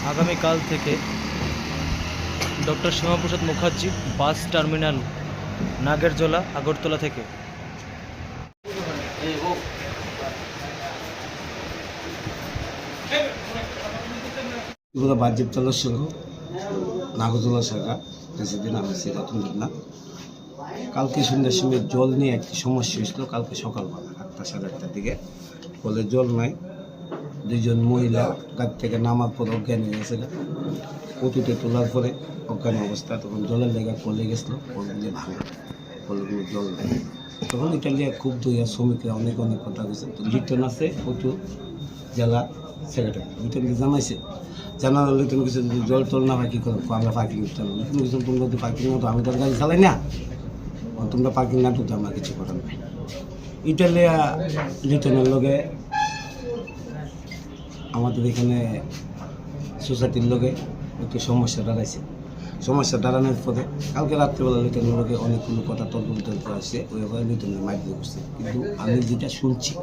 আগামীকাল থেকে doctor Shyamaprasad Mukherjee bus terminal, Nagerjala, Agartala থেকে বাহ্যিক চালক সংঘ নাগরদোলা শাখা প্রেসিডেন্ট আমি সিরাতুল্লাহ। কালকে সন্ধ্যার সময় জল নিয়ে একটি সমস্যা হয়েছিল। কালকে সকালবেলা 8টা সাড়ে 8টার দিকে কলে জল নাই। দুইজন মহিলা গাড়ি থেকে নামার পর অজ্ঞান হয়ে গেছিল। কচুতে তোলার পরে অজ্ঞান অবস্থা, তখন জলের লেগে কলে গেছিলো, কলগুলি ভাঙা, কলগুলো জল দেয়। তখন এটা নিয়ে খুব দইয়া শ্রমিকরা অনেক কথা বলছে। তো লিটন আছে কচু জেলা সেক্রেটারি, লিটনকে জানাইছে। জানার লিটন কিছু জল টল না হয় কী করো, আমরা পার্কিং করতে লিটন কিছু তোমরা যদি পার্কিং মতো আমি তো গাড়ি চালাই না, তোমরা পার্কিং না করতে আমার কিছু করার নাই। ইটালিয়া লিটনের লগে আমাদের এখানে সোসাইটির লগে একটু সমস্যা দাঁড়াইছে। সমস্যা দাঁড়ানোর পরে কালকে রাত্রিবেলা লিটনের লগে অনেকগুলো কথা তর্ক বিতর্ক আসছে, ওইভাবে লিটনের মাইক দিয়ে করছে। কিন্তু আমি যেটা শুনছি,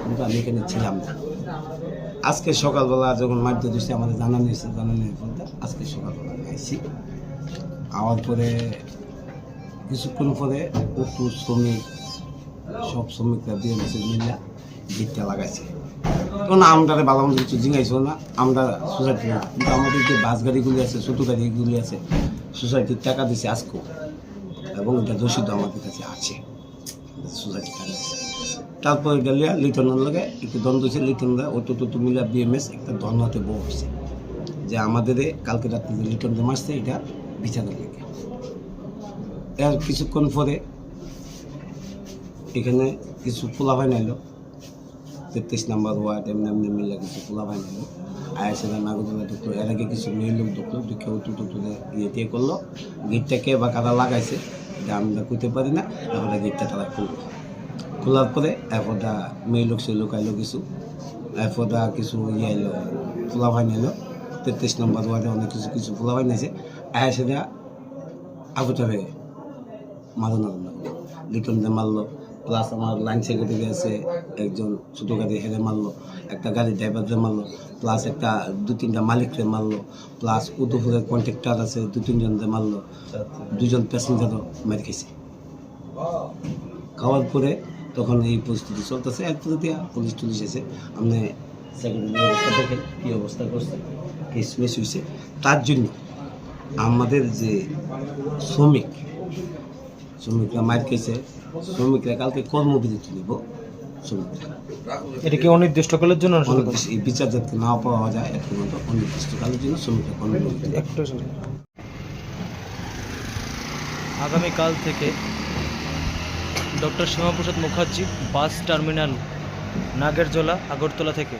কিন্তু আমি এখানে ছিলাম না। আজকে সকালবেলা যখন মাইক দিয়ে দিচ্ছে আমাদের জানানো পরে আজকে সকালবেলা আমি আইসি। আওয়ার পরে কিছুক্ষণ পরে একটু শ্রমিক, সব শ্রমিকরা দিয়ে গেছে মিল্লা গেটটা লাগাইছে। তখন আমরা ভালো মন্দ কিছু জিঙ্গাইছিল না, আমরা সোসাইটি না, কিন্তু আমাদের যে বাস গাড়িগুলি আছে, ছোটো গাড়িগুলি আছে, সোসাইটির টাকা দিচ্ছে আজকেও, এবং এটা রসিদ আমাদের কাছে আছে, সোসাইটির টাকা দিচ্ছে। তারপরে গেলিয়া লিটনের লগে একটু দ্বন্দ্ব হয়েছে। লিটনরা অটো মিলা বিএমএস একটা ধর্নাতে বউ হচ্ছে যে আমাদের কালকে রাত্রে যে লিটনকে মারছে এটা বিচারের লেগে। এর কিছুক্ষণ পরে এখানে কিছু পোলাভাই নাইল, 33 নম্বর ওয়ার্ড এমনি মিলে কিছু পোলাভাই নাইল, আয়াসেরা নাগরদোলা ঢুকলো। এর আগে কিছু মেয়ে লোক ঢুকলো, ঢুকে অটো ইয়ে করলো। গেটটাকে বা কারা লাগাইছে এটা আমরা কইতে পারি না। তারপরে গেটটা তারা খুললো। খোলার পরে এরপরটা মেয়ে লোক সে লোক আইলো কিছু, এরপরটা কিছু ইয়ে আইলো, পোলাভাই নাইলো। 33 নম্বর ওয়ার্ডে অনেক কিছু পোলাভাই নাইছে। আয়াসেরা আবুটাবে মারানো লিটনকে মারলো, প্লাস আমার লাইন সেক্রেটারি আছে একজন, ছোটো গাড়ি হেরে মারলো, একটা গাড়ির ড্রাইভারকে মারলো, প্লাস একটা 2-3টা মালিককে মারলো, প্লাস উদয়পুরের কন্ট্রাক্টর আছে 2-3জনকে মারলো, 2জন প্যাসেঞ্জারও মার খেয়েছে। খাওয়ার পরে তখন এই পরিস্থিতি চলতেছে। এরপরে দিয়া পুলিশ টুলিশ এসে আপনি সেক্রেটারির অবস্থা দেখেন কী অবস্থা করছে, কেসমেস হয়েছে। তার জন্য আমাদের যে শ্রমিকরা মার খেয়েছে, শ্রমিকরা কালকে কর্মবিরতি নিব। শ্রমিকরা এটা কি অনির্দিষ্টকালের জন্য? এই বিচার যাতে না পাওয়া যায় এর পর্যন্ত অনির্দিষ্টকালের জন্য শ্রমিকরা কর্মবিরতি। আগামীকাল থেকে doctor Shyamaprasad Mukherjee bus terminal, Nagerjala, Agartala থেকে